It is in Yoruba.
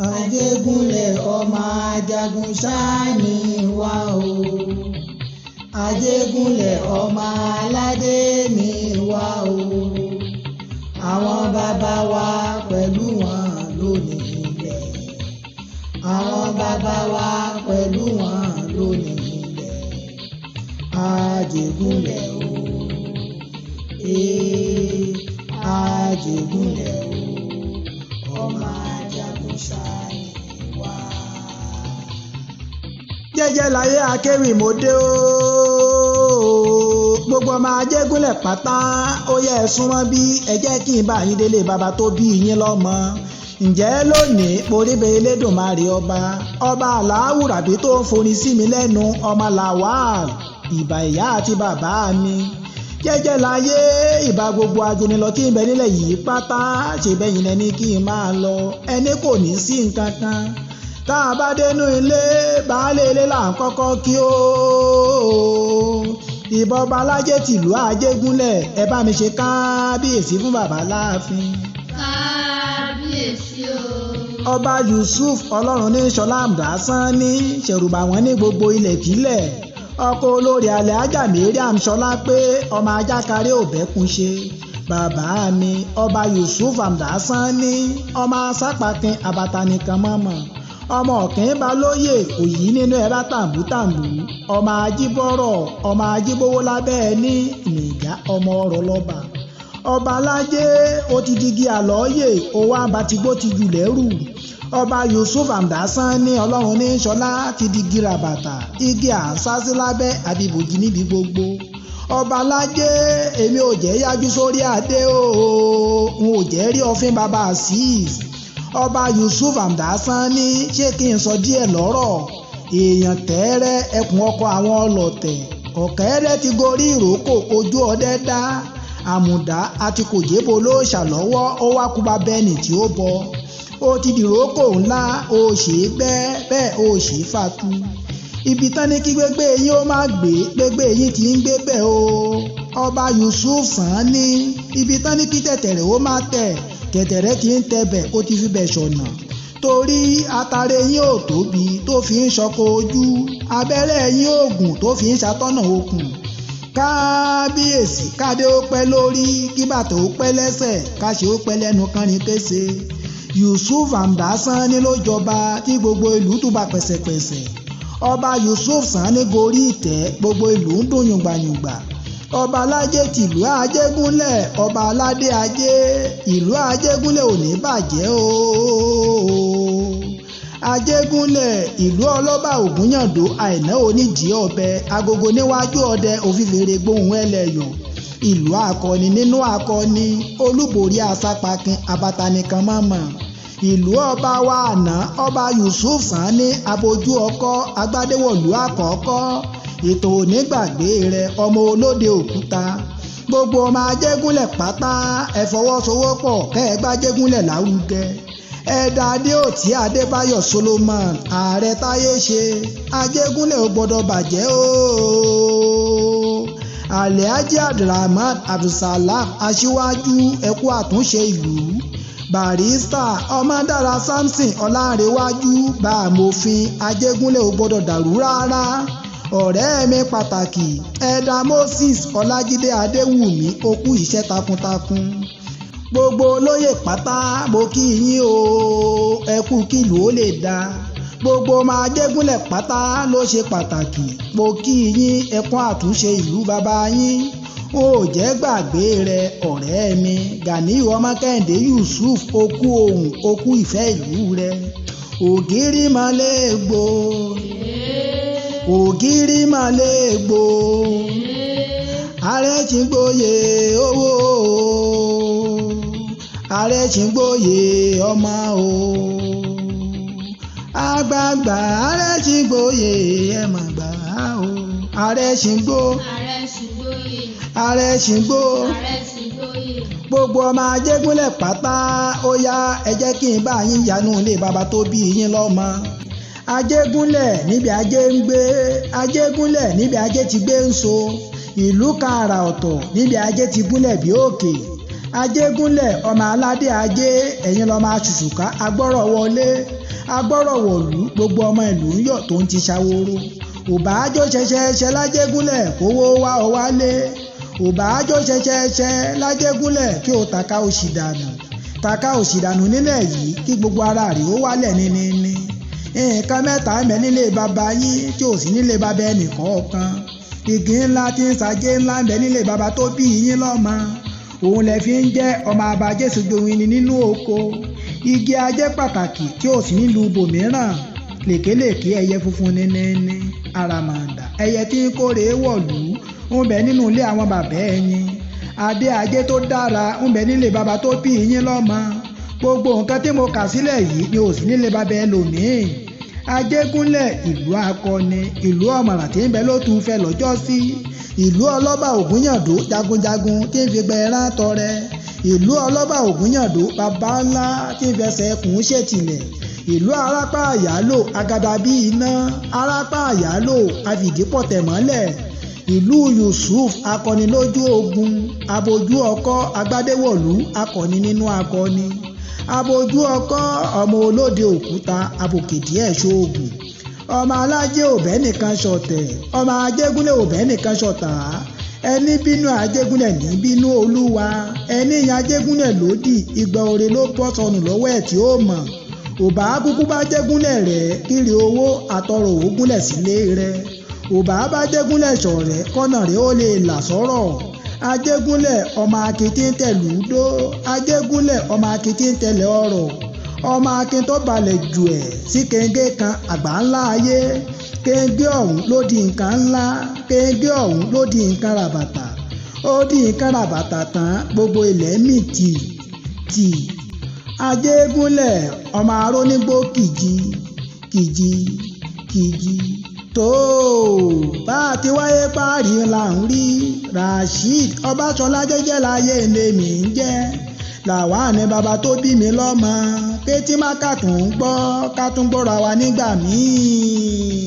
Àjẹgúnlẹ̀ ọmọ ajagun sáàní wa o. Àjẹgúnlẹ̀ ọmọ aládé ni wa o. Àwọn bàbá wa pẹ̀lú wọn lónìí ilẹ̀. Àwọn bàbá wa pẹ̀lú wọn lónìí ilẹ̀. Àjẹgúnlẹ̀ o. Àjẹgúnlẹ̀ o. Ọmọ ajagun sáàní wa. Jẹ́jẹ́ láyé akéwì mo dé o. Gbogbo ọmọ Àjẹgúnlẹ̀ pátá ó yẹ ẹ súnmọ́ bí ẹ jẹ́ kí n bá yín délé bàbá tó bí yín lọ́mọ. Ǹjẹ́ lónìí poríbe Elédùmarè ọba aláwùrábí tó ń forin sí mi lẹ́nu ọmọ Lawal ìbà ìyá àti bàbá mi. Jẹ́jẹ́ láyé ìbà gbogbo ajunilọ tí ń bẹ nílẹ̀ yìí pátá ṣe bẹ́yìn lẹ́ni kí n máa lọ ẹni kò ní sí nǹkan kan. Tá a bá dénú ilé baálé ilé là ń kọ́kọ́ kí ó. Ìbọn ọba alájẹ tìlú Àjẹgúnlẹ̀ ẹ bá mi ṣe kábíyèsí fún bàbá láàfin. Kábíyèsí o. Ọba Yusuf ọlọ́run ní Ṣọlá Àmdásán ní ṣèrùbà wọn ní gbogbo ilẹ̀kílẹ̀. Ọkọ olórí alẹ́ ajá Mariam Ṣọlá pé ọmọ ajákaré ò bẹ́kun ṣe. Bàbá mi ọba Yusuf Àmdásán ní ọmọ asápàkin àbàtà nìkan mọ́mọ́. Ọmọ ọ̀kìn balóyè òyì nínú ẹ̀rá tàǹbùtàǹbù. Ọmọ ajíbọ̀rọ̀ ọmọ ajíbówó lábẹ́ ẹ ní ìnìjà ọmọ ọ̀rọ̀ lọ́ba. Ọba alájẹ ó ti digi àlọ́yè owó àbátigbó ti jù lẹ́rù. Ọba Yusuf Àmdásán ní ọlọ́run ní Ṣọlá ti digi ràbàtà igi àṣásí lábẹ́ àbíbòjì níbi gbogbo. Ọba alájẹ èmi ò jẹ́ yájú sórí adé o n ò jẹ́ rí ọfín bàbá Azeez. Ọba Yusuf Àmdásán ní ṣé kí n sọ díẹ̀ lọ́rọ̀ èèyàn tẹ́rẹ́ ẹkùn ọkọ̀ àwọn ọlọ́tẹ̀ ọ̀kẹ́rẹ́ ti gorí ìrókò ojú ọdẹ dá àmùdá àti kòjébó ló ṣàlọ́wọ́ ó wá kú bá bẹ́ẹ̀nì tí ó bọ ó ti dìrókò ńlá ó ṣe bẹ́ẹ̀ ó ṣe fatu ibi tán ní kí gbégbé yín ó má gbégbé yín ti ń gbé bẹ́ẹ̀ o. Ọba Yusuf sàn ní ibi tán ní kí tẹ̀tẹ̀rẹ̀ ó má tẹ̀ kẹ̀tẹ̀rẹ̀ ti ń tẹ̀bẹ̀ ó ti fi bẹ̀ ṣọ̀nà torí atare yín ò tóbi tó fi ń ṣọkọ ojú abẹ́rẹ́ yín òògùn tó fi ń ṣàtọ́nà okùn. Kábíyèsí kádé ó pẹ́ lórí kí bàtà ó pẹ́ lẹ́sẹ̀ káṣe ó pẹ́ lẹ́nu kánrin kése. Yusuf Àmdásán ní ló jọba tí gbogbo ìlú túbà pẹ̀sẹ̀pẹ̀sẹ̀. Ọba Yusuf sàn ní gorí ìtẹ́ gbogbo ìlú ń dùn yùngbàyùngbà. Ọba alájẹ tìlú Àjẹgúnlẹ̀ ọba aládé ajé ìlú Àjẹgúnlẹ̀ ò ní bàjẹ́ o. Àjẹgúnlẹ̀ ìlú ọlọ́ba ògúnyàndó àìná oníjì ọbẹ̀ agogo níwájú ọdẹ òfìfèrè gbóhùn ẹlẹ́yọ̀ ìlú akọni nínú akọni olúborí asápàkin abatanìkan mọ́mọ́ ìlú ọba wa àná ọba Yusuf sàn ní abojú ọkọ agbádéwọ̀lú àkọ́kọ́ ètò onígbàgbé rẹ ọmọ olóde òkúta gbogbo ọmọ Àjẹgúnlẹ̀ pátá ẹ fọwọ́sowọ́pọ̀ kẹ́ ẹ gbájẹgúnlẹ̀ lárugẹ ẹ̀dà adéòtí adébáyọ̀ Solomon ààrẹ táyé ṣe Àjẹgúnlẹ̀ ò gbọ́dọ̀ bàjẹ́ o. Alhaji Abdulrahman Abdulsalam aṣíwájú ẹkú àtúnṣe ìlú barista ọmọdára Samson ọlárẹ̀wájú bá amòfin Àjẹgúnlẹ̀ ò gbọ́dọ̀ dàrú rárá. Ọ̀rẹ́ mi pàtàkì ẹ̀dà Moses Ọlájídé Adéwùmí ó kú iṣẹ́ takuntakun. Gbogbo olóyè pátá mo kí yín o ẹ kú kílù ó lè dá. Gbogbo ọmọ Àjẹgúnlẹ̀ pátá ló ṣe pàtàkì mo kí yín ẹ kú àtúnṣe ìlú bàbá yín. Ó jẹ́ gbàgbé rẹ ọ̀rẹ́ mi Ganiyu ọmọ Kẹ́hìndé Yusuf ó kú ohùn ó kú ìfẹ́ ìlú rẹ. Ògiri mọ́lẹ̀ gbò ògiri mọ́lẹ̀ gbò ààrẹ tí ń gbòye owó ààrẹ tí ń gbòye ọmọ o àgbààgbà ààrẹ tí ń gbòye ẹ mà gbà o ààrẹ tí ń gbò ààrẹ tí ń gbò gbogbo ọmọ Àjẹgúnlẹ̀ pátá ó yá ẹ jẹ́ kí n bá yín yanu ilé bàbá tó bí yín lọ́mọ. Àjẹgúnlẹ̀ níbi ajé ń gbé Àjẹgúnlẹ̀ níbi ajé ti gbé ń so ìlú kan àrà ọ̀tọ̀ níbi ajé ti gúnlẹ̀ bí òkè. Àjẹgúnlẹ̀ ọmọ aládé ajé ẹ̀yin lọ́mọ aṣùṣùká agbọ́rọ̀ wọlé agbọ́rọ̀ wọ̀lú gbogbo ọmọ ìlú ń yọ̀ tó ń ti ṣàwòrò òbájó ṣẹṣẹṣẹ lájẹgúnlẹ̀ kówó wá ọ wálé òbájó ṣẹṣẹṣẹ lájẹgúnlẹ̀ kí o tàka òṣì dànù nílẹ̀ yìí kí gbogbo ara rẹ̀ ó wálẹ̀ níní nǹkan mẹ́ta ń bẹ nílé bàbá yín tí ò sí nílé bàbá ẹnìkọ̀ọ̀kan igi ńlá tí ń ṣàjẹ́ ńlá ń bẹ nílé bàbá tó bí yín lọ́mọ òun lẹ fi ń jẹ́ ọmọ abajésù jowin ni nínú oko igi ajé pàtàkì tí ò sí nílùú bòmíràn lèkélèké ẹyẹ funfun ní àràmàǹdà ẹyẹ tí ń kórè wọ̀lú ń bẹ nínú ilé àwọn bàbá ẹ̀yin adé ajé tó dára ń bẹ nílé bàbá tó bí yín lọ́mọ gbogbo nǹkan tí mo kà sílẹ̀ yìí ni ò sí nílé bàbá ẹlòmíì Ajégúnlẹ̀ ìlú akọni ìlú ọ̀mọ̀ràn tí ń bẹ lótùú fẹ́ lọ́jọ́ sí ìlú ọlọ́ba ògúnyàndó jagunjagun tí ń fi gbẹ̀rán tọrẹ ìlú ọlọ́ba ògúnyàndó bàbá ńlá tí ń fẹsẹ̀ kùn ṣètìlẹ̀ ìlú arápá àyálò agada bíi iná arápá àyálò afìdípọ̀tẹ̀ mọ́lẹ̀ ìlú Yusuf akọni lójú ogun abojú ọkọ agbádéwọ̀lú akọni nínú akọni abojú ọkọ ọmọ olóde òkúta abòkèdí ẹ̀ ṣoògùn ọmọ alájẹ òbẹ́ nìkan ṣọ̀tẹ̀ ọmọ Ajégúnlẹ̀ òbẹ́ nìkan ṣọ̀tà ẹni bínú Ajégúnlẹ̀ ní bínú olúwa ẹni yan Ajégúnlẹ̀ lódì ìgbà òre ló bọ́ sọnù lọ́wọ́ ẹ̀ tí ó mọ̀ òbá kúkú bá Ajégúnlẹ̀ rẹ̀ kiri owó àtọrọ ògúnlẹ̀ sílé rẹ̀ òbá bá Ajégúnlẹ̀ ṣọ̀rẹ́ kọ́nà rẹ̀ ó lè là sọ́rọ̀ Ajégúnlẹ̀ ọmọ akin tí ń tẹ̀lú dó Ajégúnlẹ̀ ọmọ akin tí ń tẹ̀lé ọ̀rọ̀ ọmọ akin tó balẹ̀ jù ẹ̀ sí kéńgé kan àgbà ńlá ayé kéńgé ọ̀hún ló di nǹkan ńlá kéńgé ọ̀hún ló di nǹkan ràbàtà ó di nǹkan ràbàtà tán gbogbo ilẹ̀ mì tì Ajégúnlẹ̀ ọmọ arónígbó kìjì tó bá a ti wáyé páàrí là ń rí Rasheed Ọbásanlá jẹ́jẹ́ láyé lèmi ń jẹ́ làwa ní bàbá tó bí mi lọ́mọ pé tí má kàtún gbọ́ ká tún gbọ́ra wa nígbà míì.